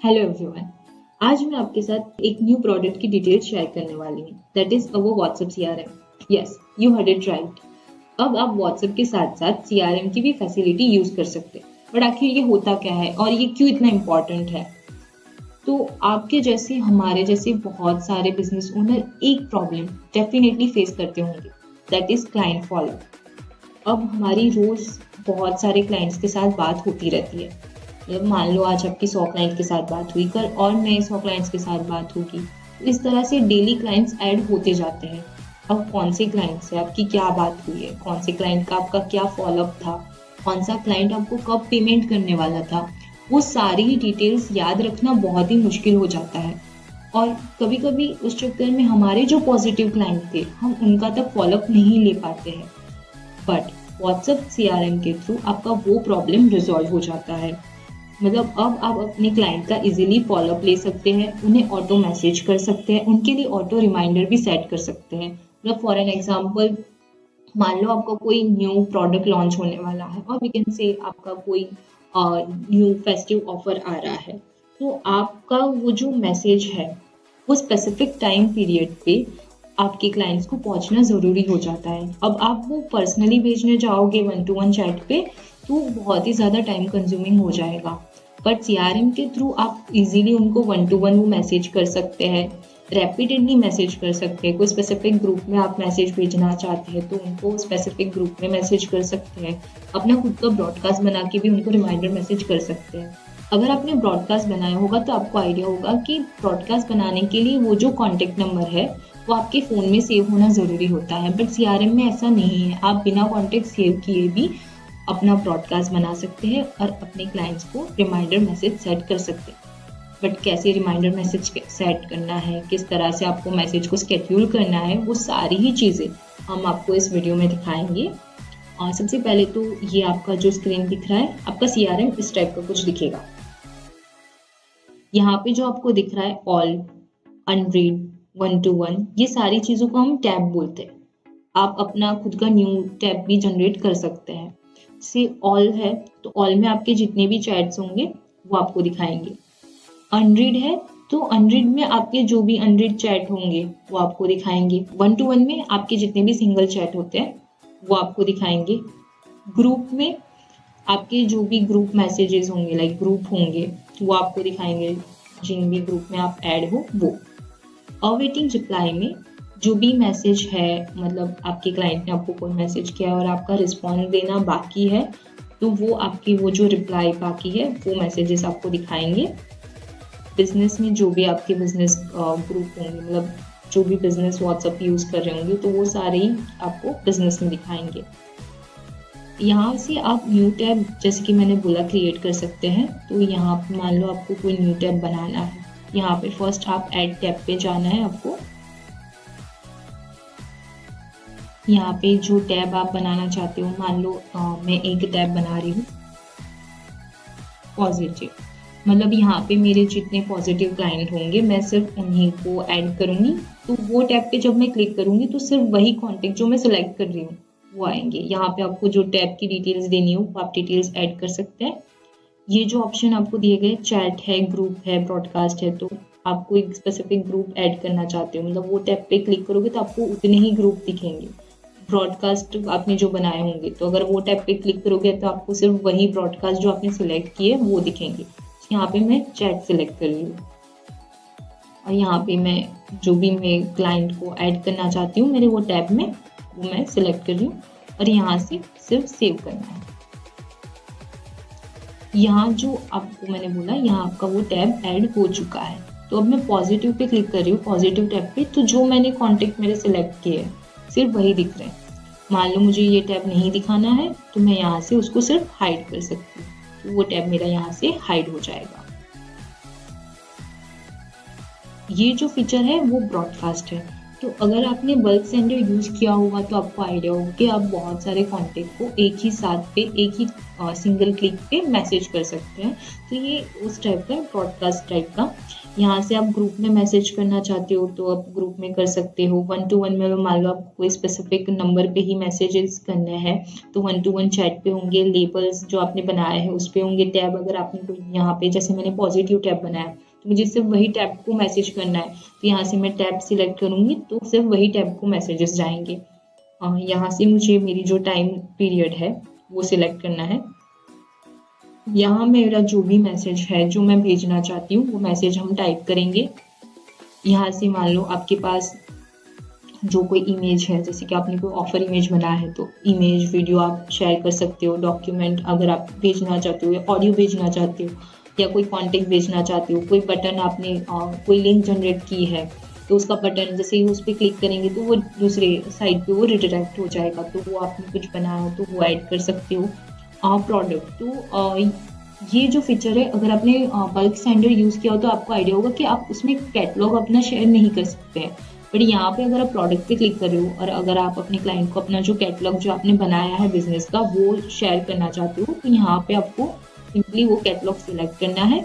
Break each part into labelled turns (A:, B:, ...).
A: Hello everyone. आज मैं आपके साथ एक न्यू प्रोडक्ट की डिटेल्स शेयर करने वाली हूँ, that is our WhatsApp CRM. Yes, you heard it right. अब आप व्हाट्सएप के साथ साथ सीआरएम की भी फैसिलिटी यूज कर सकते हैं। बट आखिर ये होता क्या है और ये क्यों इतना इम्पोर्टेंट है? तो आपके जैसे हमारे जैसे बहुत सारे बिजनेस ओनर एक प्रॉब्लम डेफिनेटली फेस करते होंगे, दैट इज क्लाइंट फॉलो। अब हमारी रोज बहुत सारे क्लाइंट्स के साथ बात होती रहती है। मतलब मान लो आज आपकी 100 क्लाइंट के साथ बात हुई, कल और नए 100 क्लाइंट्स के साथ बात होगी। इस तरह से डेली क्लाइंट्स ऐड होते जाते हैं। अब कौन से क्लाइंट से आपकी क्या बात हुई है, कौन से क्लाइंट का आपका क्या फॉलोअप था, कौन सा क्लाइंट आपको कब पेमेंट करने वाला था, वो सारी ही डिटेल्स याद रखना बहुत ही मुश्किल हो जाता है। और कभी कभी उस चक्कर में हमारे जो पॉजिटिव क्लाइंट थे हम उनका तक फॉलोअप नहीं ले पाते हैं। बट व्हाट्सएप सीआरएम के थ्रू आपका वो प्रॉब्लम रिजॉल्व हो जाता है। मतलब अब आप अपने क्लाइंट का इजीली फॉलोअप ले सकते हैं, उन्हें ऑटो मैसेज कर सकते हैं, उनके लिए ऑटो रिमाइंडर भी सेट कर सकते हैं। मतलब फॉर एन एग्जांपल, मान लो आपका कोई न्यू प्रोडक्ट लॉन्च होने वाला है और वी कैन से आपका कोई न्यू फेस्टिव ऑफर आ रहा है, तो आपका वो जो मैसेज है वो स्पेसिफिक टाइम पीरियड पे आपके क्लाइंट्स को पहुंचना ज़रूरी हो जाता है। अब आप वो पर्सनली भेजने जाओगे 1-to-1 चैट पे तो बहुत ही ज़्यादा टाइम कंज्यूमिंग हो जाएगा। बट सीआरएम के थ्रू आप इजीली उनको 1-to-1 वो मैसेज कर सकते हैं, रैपिडली मैसेज कर सकते हैं। कोई स्पेसिफिक ग्रुप में आप मैसेज भेजना चाहते हैं तो उनको स्पेसिफिक ग्रुप में मैसेज कर सकते हैं। अपना खुद का ब्रॉडकास्ट बना के भी उनको रिमाइंडर मैसेज कर सकते हैं। अगर आपने ब्रॉडकास्ट बनाया होगा तो आपको आइडिया होगा कि ब्रॉडकास्ट बनाने के लिए वो जो कॉन्टेक्ट नंबर है वो आपके फ़ोन में सेव होना ज़रूरी होता है। बट सीआरएम में ऐसा नहीं है, आप बिना कॉन्टेक्ट सेव किए भी अपना ब्रॉडकास्ट बना सकते हैं और अपने क्लाइंट्स को रिमाइंडर मैसेज सेट कर सकते हैं। बट कैसे रिमाइंडर मैसेज सेट करना है, किस तरह से आपको मैसेज को स्केड्यूल करना है, वो सारी ही चीज़ें हम आपको इस वीडियो में दिखाएंगे। और सबसे पहले तो ये आपका जो स्क्रीन दिख रहा है, आपका सीआरएम इस टाइप का कुछ दिखेगा। यहाँ पे जो आपको दिख रहा है ऑल, अनरीड, 1-to-1, ये सारी चीज़ों को हम टैब बोलते हैं। आप अपना खुद का न्यू टैब भी जनरेट कर सकते हैं। से ऑल है तो ऑल में आपके जितने भी चैट्स होंगे वो आपको दिखाएंगे। अनरीड है तो अनरीड में आपके जो भी अनरीड चैट होंगे वो आपको दिखाएंगे। 1-to-1 में आपके जितने भी सिंगल चैट होते हैं वो आपको दिखाएंगे। ग्रुप में आपके जो भी ग्रुप मैसेजेस होंगे, लाइक ग्रुप होंगे, वो आपको दिखाएंगे, जिन भी ग्रुप में आप ऐड हो वो। अवेटिंग रिप्लाई में जो भी मैसेज है, मतलब आपके क्लाइंट ने आपको कोई मैसेज किया और आपका रिस्पॉन्स देना बाकी है तो वो आपकी वो जो रिप्लाई बाकी है वो मैसेजेस आपको दिखाएंगे। बिजनेस में जो भी आपके बिजनेस ग्रुप होंगे, मतलब जो भी बिजनेस व्हाट्सएप यूज़ कर रहे होंगे तो वो सारे ही आपको बिजनेस में दिखाएंगे। यहाँ से आप न्यू टैब, जैसे कि मैंने बोला, क्रिएट कर सकते हैं। तो यहाँ मान लो आपको कोई न्यू टैब बनाना है, यहाँ पे फर्स्ट आप ऐड टैब पे जाना है आपको। यहाँ पे जो टैब आप बनाना चाहते हो, मान लो मैं एक टैब बना रही हूँ पॉजिटिव, मतलब यहाँ पे मेरे जितने पॉजिटिव क्लाइंट होंगे मैं सिर्फ उन्हीं को ऐड करूँगी। तो वो टैब पे जब मैं क्लिक करूँगी तो सिर्फ वही कॉन्टेक्ट जो मैं सिलेक्ट कर रही हूँ वो आएंगे। यहाँ पे आपको जो टैब की डिटेल्स देनी हो वो आप डिटेल्स ऐड कर सकते हैं। ये जो ऑप्शन आपको दिए गए, चैट है, ग्रुप है, ब्रॉडकास्ट है, तो आप कोई स्पेसिफिक ग्रुप ऐड करना चाहते हो, मतलब वो टैब पे क्लिक करोगे तो आपको उतने ही ग्रुप दिखेंगे। ब्रॉडकास्ट आपने जो बनाए होंगे तो अगर वो टैब पे क्लिक करोगे तो आपको सिर्फ वही ब्रॉडकास्ट जो आपने सिलेक्ट किए वो दिखेंगे। यहाँ पे मैं चैट सिलेक्ट कर रही हूँ और यहाँ पे मैं जो भी मैं क्लाइंट को ऐड करना चाहती हूँ मेरे वो टैब में, वो मैं सिलेक्ट कर रही हूँ और यहाँ से सिर्फ सेव करना है। यहाँ जो आपको मैंने बोला, यहाँ आपका वो टैब ऐड हो चुका है। तो अब मैं पॉजिटिव पे क्लिक कर रही हूँ, पॉजिटिव टैब पे, तो जो मैंने कॉन्टेक्ट मेरे सिलेक्ट किए हैं सिर्फ वही दिख रहे हैं। मान लो मुझे ये टैब नहीं दिखाना है तो मैं यहाँ से उसको सिर्फ हाइड कर सकती हूँ, तो वो टैब मेरा यहाँ से हाइड हो जाएगा। ये जो फीचर है वो ब्रॉडकास्ट है। तो अगर आपने बल्क सेंडर यूज़ किया होगा तो आपको आइडिया होगा कि आप बहुत सारे कॉन्टेक्ट को एक ही साथ पे एक ही सिंगल क्लिक पे मैसेज कर सकते हैं। तो ये उस टाइप का ब्रॉडकास्ट टाइप का। यहाँ से आप ग्रुप में मैसेज करना चाहते हो तो आप ग्रुप में कर सकते हो। 1-to-1 में मान लो आपको कोई स्पेसिफिक नंबर पे ही मैसेजेस करने हैं तो 1-to-1 चैट पे होंगे। लेबल्स जो आपने बनाए हैं उस पे होंगे। टैब अगर आपने कोई यहाँ पे जैसे मैंने पॉजिटिव टैब बनाया तो मुझे सिर्फ वही टैब को मैसेज करना है, तो यहाँ से मैं टैब सिलेक्ट करूंगी तो सिर्फ वही टैब को मैसेजेस जाएंगे। यहाँ से मुझे मेरी जो टाइम पीरियड है वो सिलेक्ट करना है। यहाँ मेरा जो भी मैसेज है जो मैं भेजना चाहती हूँ वो मैसेज हम टाइप करेंगे। यहाँ से मान लो आपके पास जो कोई इमेज है, जैसे कि आपने कोई ऑफर इमेज बनाया है तो इमेज वीडियो आप शेयर कर सकते हो। डॉक्यूमेंट अगर आप भेजना चाहते हो या ऑडियो भेजना चाहते हो या कोई कॉन्टेक्ट भेजना चाहते हो, कोई बटन आपने कोई लिंक जनरेट की है तो उसका बटन जैसे ही उस पर क्लिक करेंगे तो वो दूसरे साइड पे वो रिडायरेक्ट हो जाएगा। तो वो आपने कुछ बनाया हो तो वो ऐड कर सकते हो। प्रोडक्ट तो ये जो फीचर है अगर आपने बल्क सेंडर यूज़ किया हो तो आपको आइडिया होगा कि आप उसमें कैटलॉग अपना शेयर नहीं कर सकते हैं। बट यहाँ पे अगर आप प्रोडक्ट पे क्लिक कर रहे हो और अगर आप अपने क्लाइंट को अपना जो कैटलॉग जो आपने बनाया है बिजनेस का वो शेयर करना चाहते हो तो यहाँ पे आपको सिंपली वो कैटलॉग सिलेक्ट करना है।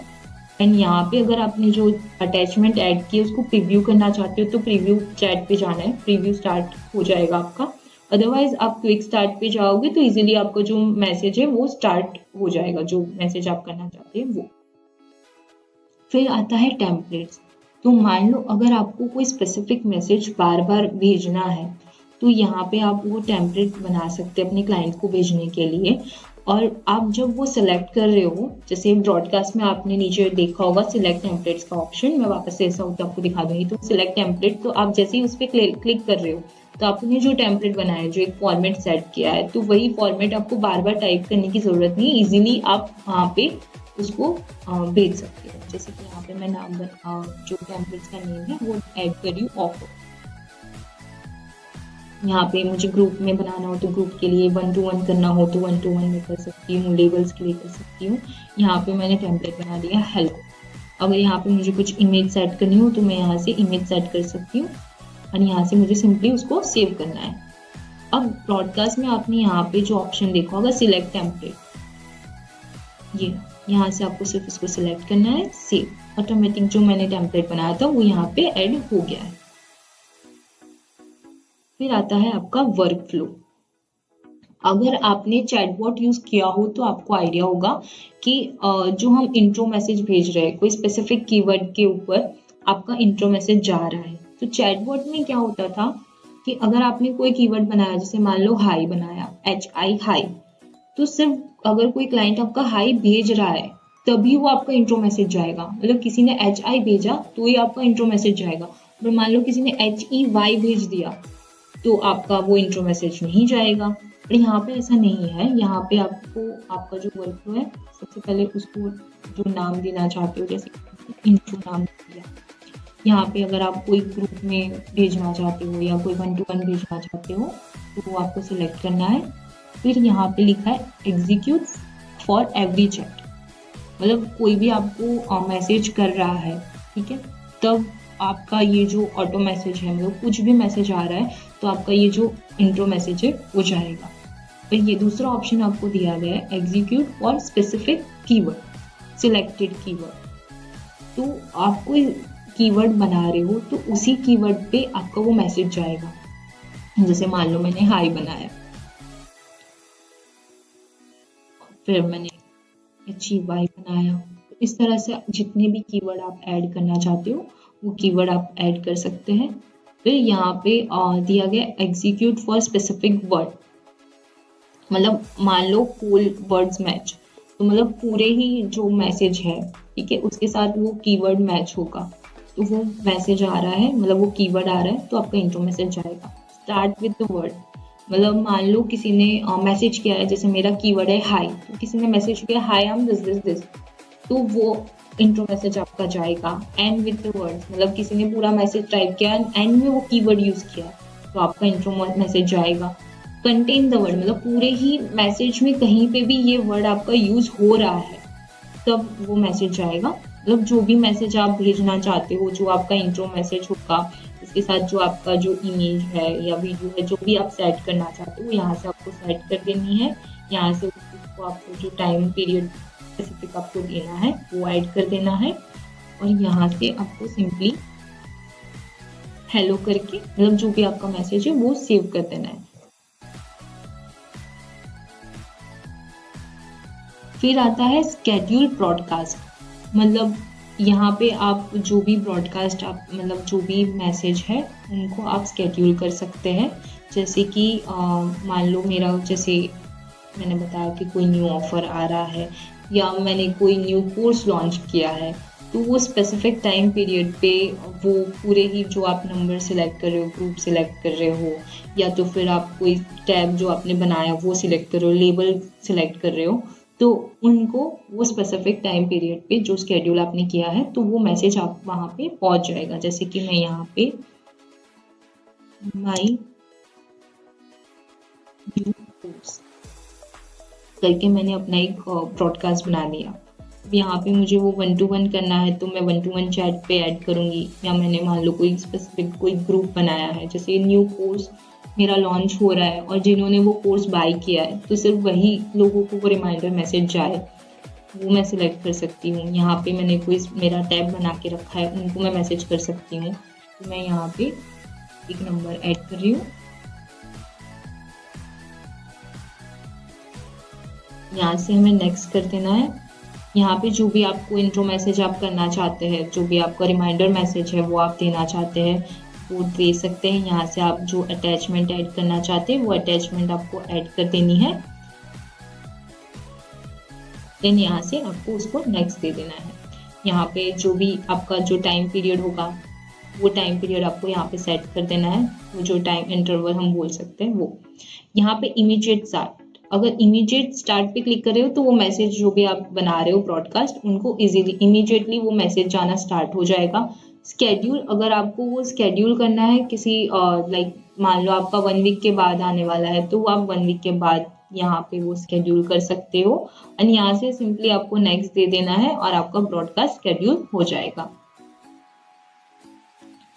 A: एंड यहाँ पे अगर आपने जो अटैचमेंट ऐड किया उसको प्रीव्यू करना चाहते हो तो प्रीव्यू चैट पे जाना है, प्रीव्यू स्टार्ट हो जाएगा आपका। अदरवाइज आप क्विक स्टार्ट पे जाओगे तो इजीली आपका जो मैसेज है वो स्टार्ट हो जाएगा, जो मैसेज आप करना चाहते हैं वो। फिर आता है टेम्पलेट्स। तो मान लो अगर आपको कोई स्पेसिफिक मैसेज बार बार भेजना है तो यहाँ पे आप वो टेम्पलेट बना सकते हैं अपने क्लाइंट को भेजने के लिए। और आप जब वो सिलेक्ट कर रहे हो, जैसे ब्रॉडकास्ट में आपने नीचे देखा होगा सिलेक्ट टेम्पलेट्स का ऑप्शन, मैं वापस से ऐसा होता आपको दिखा दूंगी। तो सिलेक्ट टेम्पलेट, तो आप जैसे ही उस पर क्लिक कर रहे हो तो आपने जो टेम्पलेट बनाया है, जो एक फॉर्मेट सेट किया है, तो वही फॉर्मेट आपको बार बार टाइप करने की जरूरत नहीं, इजीली आप वहाँ पे उसको भेज सकते हो। जैसे कि यहाँ पे मैं नाम जो टेम्पलेट्स का नेम है वो ऐड कर रही हूँ ऑफर। यहाँ पे मुझे ग्रुप में बनाना हो तो ग्रुप के लिए, 1-to-1 करना हो तो 1-to-1 में कर सकती हूँ, लेबल्स के लिए कर सकती हूँ। यहाँ पे मैंने टेम्पलेट बना दिया हेल्प। अगर यहाँ पे मुझे कुछ इमेज सेट करनी हो तो मैं यहाँ से इमेज सेट कर सकती हूँ और यहाँ से मुझे सिंपली उसको सेव करना है। अब ब्रॉडकास्ट में आपने यहाँ पे जो ऑप्शन देखा होगा सिलेक्ट टेम्पलेट, ये यहाँ से आपको सिर्फ इसको सिलेक्ट करना है, सेव। ऑटोमेटिक जो मैंने टेम्पलेट बनाया था वो यहाँ पे ऐड हो गया है। फिर आता है आपका वर्क फ्लो। अगर आपने चैटबॉट यूज किया हो तो आपको आइडिया होगा कि जो हम इंट्रो मैसेज भेज रहे हैं कोई स्पेसिफिक कीवर्ड के ऊपर आपका इंट्रो मैसेज जा रहा है। तो चैटबॉट में क्या होता था कि अगर आपने कोई कीवर्ड बनाया, जैसे मान लो हाई बनाया, HI हाई, तो सिर्फ अगर कोई क्लाइंट आपका हाई भेज रहा है तभी वो आपका इंट्रो मैसेज जाएगा। मतलब किसी ने HI भेजा तो ही आपका इंट्रो मैसेज जाएगा। पर मान लो किसी ने HEY भेज दिया तो आपका वो इंट्रो मैसेज नहीं जाएगा। पर यहाँ पे ऐसा नहीं है। यहाँ पे आपको आपका जो वर्क फ्लो है, सबसे पहले उसको जो नाम देना चाहते हो, जैसे इंट्रो नाम दिया। यहाँ पे अगर आप कोई ग्रुप में भेजना चाहते हो या कोई 1-to-1 भेजना चाहते हो तो वो आपको सिलेक्ट करना है। फिर यहाँ पे लिखा है एग्जीक्यूट फॉर एवरी चैट, मतलब कोई भी आपको मैसेज कर रहा है, ठीक है, तब आपका ये जो ऑटो मैसेज है, मतलब कुछ भी मैसेज आ रहा है तो आपका ये जो इंट्रो मैसेज है वो जाएगा। फिर ये दूसरा ऑप्शन आपको दिया गया है execute for specific keyword, selected keyword. तो आप कोई कीवर्ड बना रहे हो तो उसी कीवर्ड पे आपका वो मैसेज जाएगा। जैसे मान लो मैंने हाई बनाया, फिर मैंने HEY बनाया। तो इस तरह से जितने भी कीवर्ड आप ऐड करना चाहते हो वो कीवर्ड आप ऐड कर सकते हैं। फिर यहाँ पे दिया गया एग्जीक्यूट फॉर स्पेसिफिक वर्ड, मतलब मान लो होल वर्ड्स मैच, तो मतलब पूरे ही जो मैसेज है, ठीक है, उसके साथ वो कीवर्ड मैच होगा तो वो मैसेज आ रहा है, मतलब वो कीवर्ड आ रहा है तो आपका इंट्रो मैसेज जाएगा। स्टार्ट विद द वर्ड, मतलब मान लो किसी ने मैसेज किया है, जैसे मेरा कीवर्ड है हाई, तो किसी ने मैसेज किया हाई आई एम दिस, तो वो इंट्रो मैसेज आपका जाएगा। एंड विद द वर्ड्स, मतलब किसी ने पूरा मैसेज टाइप किया एंड में वो कीवर्ड यूज किया तो आपका इंट्रो मैसेज जाएगा। कंटेन द वर्ड, मतलब पूरे ही मैसेज में कहीं पे भी ये वर्ड आपका यूज हो रहा है तब वो मैसेज जाएगा। मतलब जो भी मैसेज आप भेजना चाहते हो, जो आपका इंट्रो मैसेज होगा, उसके साथ जो आपका जो इमेज है या वीडियो है जो भी आप सेट करना चाहते हो यहाँ से आपको सेट कर देनी है। यहाँ से उसको आपको जो टाइम पीरियड स्पेसिफिक आपको देना है वो ऐड कर देना है और यहाँ से आपको सिंपली हेलो करके मतलब जो भी आपका मैसेज है वो सेव कर देना है। फिर आता है स्केड्यूल ब्रॉडकास्ट, मतलब यहाँ पे आप जो भी ब्रॉडकास्ट आप मतलब जो भी मैसेज है उनको आप स्केड्यूल कर सकते हैं। जैसे कि मान लो मेरा जैसे मैंने बताया कि कोई न्यू ऑफर आ रहा है या मैंने कोई न्यू कोर्स लॉन्च किया है तो वो स्पेसिफिक टाइम पीरियड पे वो पूरे ही जो आप नंबर सिलेक्ट कर रहे हो, ग्रुप सिलेक्ट कर रहे हो या तो फिर आप कोई टैब जो आपने बनाया वो सिलेक्ट कर रहे हो, लेबल सिलेक्ट कर रहे हो, तो उनको वो स्पेसिफिक टाइम पीरियड पे जो स्केड्यूल आपने किया है तो वो मैसेज आप वहाँ पे पहुँच जाएगा। जैसे कि मैं यहाँ पे माई न्यू कोर्स करके मैंने अपना एक ब्रॉडकास्ट बना दिया। यहाँ पे मुझे वो 1 to 1 करना है तो मैं 1 to 1 चैट पे ऐड करूँगी या मैंने मान लो कोई स्पेसिफिक कोई ग्रुप बनाया है जैसे न्यू कोर्स मेरा लॉन्च हो रहा है और जिन्होंने वो कोर्स बाय किया है तो सिर्फ वही लोगों को वो रिमाइंडर मैसेज जाए, वो मैं सिलेक्ट कर सकती हूँ। यहाँ पे मैंने कोई मेरा टैब बना के रखा है उनको मैं मैसेज कर सकती हूँ। तो मैं यहाँ पे एक नंबर ऐड कर रही हूँ, यहाँ से हमें नेक्स्ट कर देना है। यहाँ पे जो भी आपको इंट्रो मैसेज आप करना चाहते हैं, जो भी आपका रिमाइंडर मैसेज है वो आप देना चाहते हैं वो दे सकते हैं। यहाँ से आप जो अटैचमेंट ऐड करना चाहते हैं वो अटैचमेंट आपको ऐड कर देनी है। देन यहाँ से आपको उसको नेक्स्ट दे देना है। यहाँ पे जो भी आपका जो टाइम पीरियड होगा वो टाइम पीरियड आपको यहाँ पे सेट कर देना है, वो जो टाइम इंटरवल हम बोल सकते हैं वो। यहाँ पे इमीडिएट स्टार्ट, अगर इमीडिएट स्टार्ट पे क्लिक कर रहे हो तो वो मैसेज जो भी आप बना रहे हो ब्रॉडकास्ट उनको इजीली इमीडिएटली वो मैसेज जाना स्टार्ट हो जाएगा। स्केड्यूल, अगर आपको वो स्केड्यूल करना है किसी लाइक मान लो आपका 1 वीक के बाद आने वाला है तो आप 1 वीक के बाद यहाँ पे वो स्केड्यूल कर सकते हो और यहाँ से सिंपली आपको नेक्स्ट दे देना है और आपका ब्रॉडकास्ट स्केड्यूल हो जाएगा।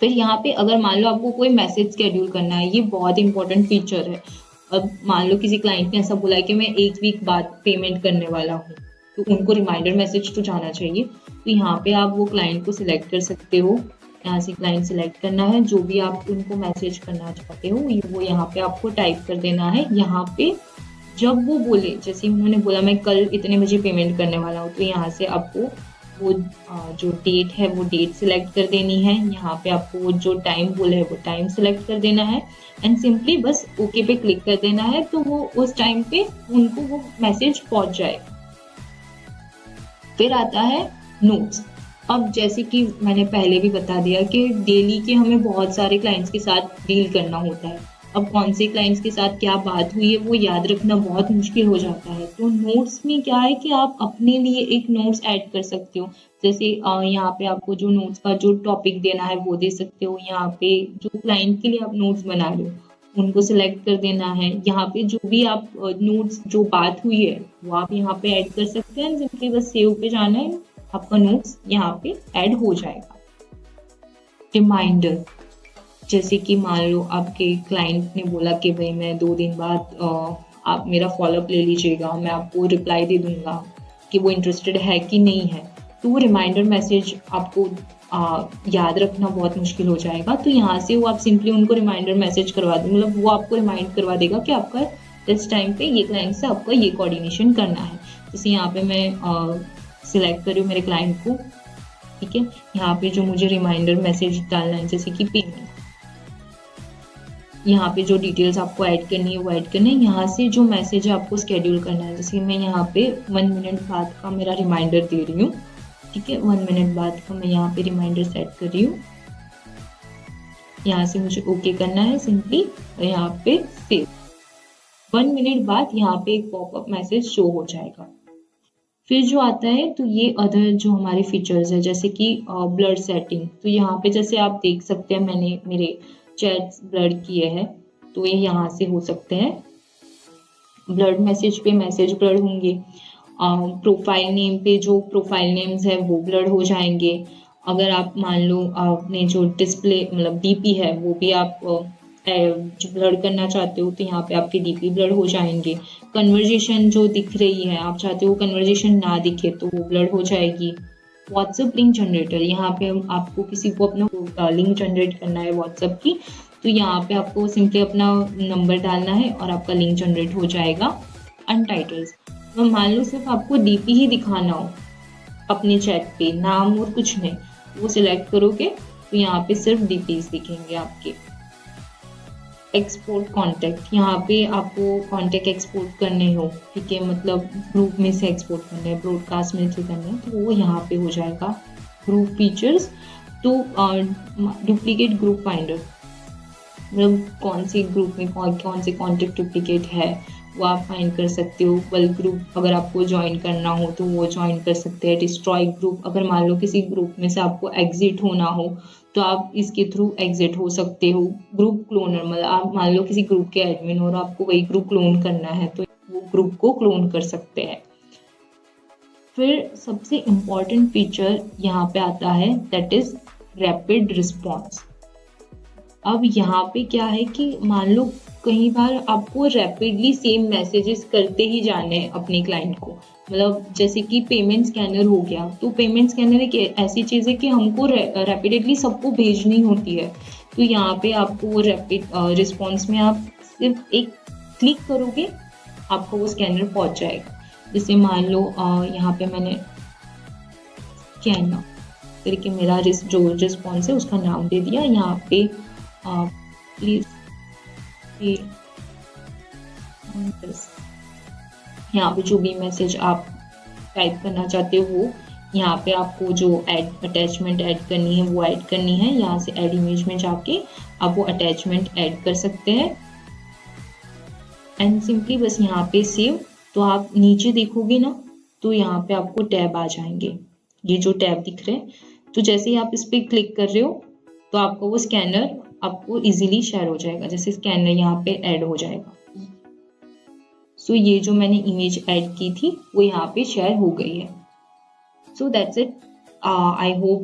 A: फिर यहाँ पे अगर मान लो आपको कोई मैसेज स्केड्यूल करना है, ये बहुत इंपॉर्टेंट फीचर है। अब मान लो किसी क्लाइंट ने ऐसा बोला है कि मैं 1 वीक बाद पेमेंट करने वाला हूँ तो उनको रिमाइंडर मैसेज तो जाना चाहिए। तो यहाँ पे आप वो क्लाइंट को सिलेक्ट कर सकते हो, यहाँ से क्लाइंट सिलेक्ट करना है, जो भी आप उनको मैसेज करना चाहते हो वो यहाँ पे आपको टाइप कर देना है। यहाँ पे जब वो बोले, जैसे उन्होंने बोला मैं कल इतने बजे पेमेंट करने वाला हूँ, तो यहाँ से आपको वो जो डेट है वो डेट सिलेक्ट कर देनी है। यहाँ पे आपको वो जो टाइम बोले है वो टाइम सिलेक्ट कर देना है एंड सिंपली बस ओके पे क्लिक कर देना है तो वो उस टाइम पे उनको वो मैसेज पहुंच जाएगा। फिर आता है नोट्स। अब जैसे कि मैंने पहले भी बता दिया कि डेली के हमें बहुत सारे क्लाइंट्स के साथ डील करना होता है। अब कौन से क्लाइंट्स के साथ क्या बात हुई है वो याद रखना बहुत मुश्किल हो जाता है। तो नोट्स में क्या है कि आप अपने लिए एक नोट्स ऐड कर सकते हो। जैसे यहाँ पे आपको जो नोट्स का जो टॉपिक देना है वो दे सकते हो। यहाँ पे जो क्लाइंट के लिए आप नोट्स बना रहे हो उनको सिलेक्ट कर देना है। यहाँ पे जो भी आप नोट्स जो बात हुई है वो आप यहाँ पे ऐड कर सकते हैं। सिंपली बस सेव पे जाना है, आपका नोट्स यहाँ पे ऐड हो जाएगा। रिमाइंडर, जैसे कि मान लो आपके क्लाइंट ने बोला कि भाई मैं 2 दिन बाद आप मेरा फॉलोअप ले लीजिएगा, मैं आपको रिप्लाई दे दूंगा कि वो इंटरेस्टेड है कि नहीं है। तो वो रिमाइंडर मैसेज आपको याद रखना बहुत मुश्किल हो जाएगा। तो यहाँ से वो आप सिंपली उनको रिमाइंडर मैसेज करवा दो, मतलब वो आपको रिमाइंड करवा देगा कि आपका इस टाइम पे ये क्लाइंट से आपका ये कोऑर्डिनेशन करना है। जैसे यहाँ पे मैं सिलेक्ट कर रही हूँ मेरे क्लाइंट को, ठीक है। यहाँ पे जो मुझे रिमाइंडर मैसेज डालना है जैसे कि पेमेंट, यहाँ पे जो डिटेल्स आपको ऐड करनी है वो ऐड करनी है। यहाँ से जो मैसेज आपको स्केड्यूल करना है, जैसे मैं यहाँ पे 1 मिनट बाद का मेरा रिमाइंडर दे रही हूँ, ठीक है। 1 मिनट बाद का मैं यहाँ पे रिमाइंडर सेट कर रही हूँ। यहाँ से मुझे ओके करना है सिंपली और यहाँ पे सेव। 1 मिनट बाद यहाँ पे एक पॉपअप मैसेज शो हो जाएगा। फिर जो आता है तो ये अदर जो हमारे फीचर्स है जैसे कि ब्लर सेटिंग। तो यहाँ पे जैसे आप देख सकते हैं मैंने मेरे चैट्स ब्लर किए हैं तो ये यहाँ से हो सकते हैं। ब्लड मैसेज पे मैसेज ब्लर होंगे, प्रोफाइल नेम पे जो प्रोफाइल नेम्स है वो ब्लर हो जाएंगे। अगर आप मान लो आपने जो डिस्प्ले मतलब डीपी है वो भी आप ब्लर करना चाहते हो तो यहाँ पे आपके डीपी ब्लर हो जाएंगे। कन्वर्जेशन जो दिख रही है आप चाहते हो कन्वर्जेशन ना दिखे तो वो ब्लर हो जाएगी। व्हाट्सएप लिंक जनरेटर, यहाँ पे आपको किसी को अपना लिंक जनरेट करना है व्हाट्सएप की, तो यहाँ पे आपको सिंपली अपना नंबर डालना है और आपका लिंक जनरेट हो जाएगा। अनटाइटल्स, तो मान लो सिर्फ आपको डीपी ही दिखाना हो अपने चैट पे, नाम और कुछ नहीं, वो सिलेक्ट करोगे तो यहाँ पे सिर्फ डीपीज दिखेंगे आपके। एक्सपोर्ट कॉन्टेक्ट, यहाँ पे आपको कॉन्टेक्ट एक्सपोर्ट करने हो, ठीक है, मतलब ग्रुप में से एक्सपोर्ट करने हैं, ब्रॉडकास्ट में से करने हैं, तो वो यहाँ पे हो जाएगा। ग्रुप फीचर्स, तो डुप्लीकेट ग्रुप फाइंडर, मतलब कौन से ग्रुप में कौन से कॉन्टेक्ट डुप्लीकेट है वो आप फाइंड कर सकते हो। बल्क ग्रुप अगर आपको ज्वाइन करना हो तो वो ज्वाइन कर सकते हैं। डिस्ट्रॉय ग्रुप, अगर मान लो किसी ग्रुप में से आपको एग्जिट होना हो तो आप इसके थ्रू एग्जिट हो सकते हो। ग्रुप क्लोनर, मतलब आप मान लो किसी ग्रुप के एडमिन और आपको वही ग्रुप क्लोन करना है तो वो ग्रुप को क्लोन कर सकते हैं। फिर सबसे इम्पॉर्टेंट फीचर यहाँ पे आता है, दैट इज रैपिड रिस्पॉन्स। अब यहाँ पे क्या है कि मान लो कई बार आपको रैपिडली सेम मैसेजेस करते ही जाने हैं अपने क्लाइंट को, मतलब जैसे कि पेमेंट स्कैनर हो गया, तो पेमेंट स्कैनर एक ऐसी चीज़ है कि हमको रैपिडली सबको भेजनी होती है, तो यहाँ पे आपको वो रैपिड रिस्पॉन्स में आप सिर्फ एक क्लिक करोगे आपको वो स्कैनर पहुँच जाएगा। जैसे मान लो यहाँ पे मैंने स्कैनर करके मेरा जो रिस्पॉन्स है उसका नाम दे दिया। यहाँ पे प्लीज यहाँ पे जो भी मैसेज आप टाइप करना चाहते हो, यहाँ पे आपको जो अटैचमेंट ऐड करनी है वो ऐड करनी है। यहाँ से ऐड इमेज में जाके आप वो अटैचमेंट ऐड कर सकते हैं एंड सिंपली बस यहाँ पे सेव। तो आप नीचे देखोगे ना तो यहाँ पे आपको टैब आ जाएंगे, ये जो टैब दिख रहे हैं, तो जैसे ही आप इस पर क्लिक कर रहे हो तो आपको वो स्कैनर आपको इजीली शेयर हो जाएगा, जैसे स्कैनर यहाँ पे ऐड हो जाएगा। सो ये जो मैंने इमेज ऐड की थी वो यहाँ पे शेयर हो गई है। So that's it. I hope